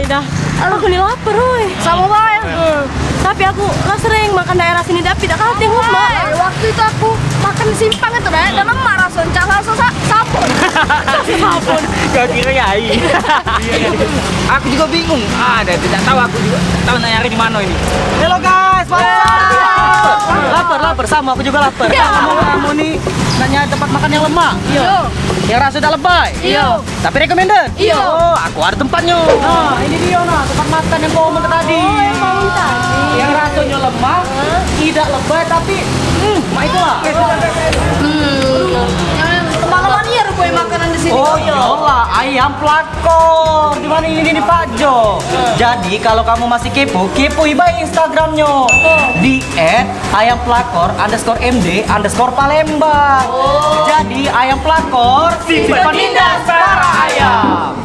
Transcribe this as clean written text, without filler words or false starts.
dah. Aku nih lapar, woy. Sama Bay. Tapi aku lah sering makan daerah sini tapi tidak kalah tengok mak. Waktu itu aku makan simpang itu deh, dan emak rasa sabun. Sabun. Kau kira ya? Aku juga bingung. Tidak tahu aku juga. Tahu nyari di mana ini. Halo guys, lapar sama aku juga lapar. Kamu nih nanya tempat makan yang lemak. Iya. Yang rasa tidak lebay. Iya. Tapi recommended. Iya. Oh, aku ada tempatnya. Nah, ini dia tempat makan yang kau omong tadi. Yang rasanya lemah, tidak lebay tapi itulah. Teman-teman iya rupanya makanan di sini. Oh iyalah, ayam plakor. Di mana ini di Pak Jo. Jadi kalau kamu masih kepoin baik Instagramnya di @ayamplakor_md_palembang. Jadi ayam plakor simpan indah para ayam.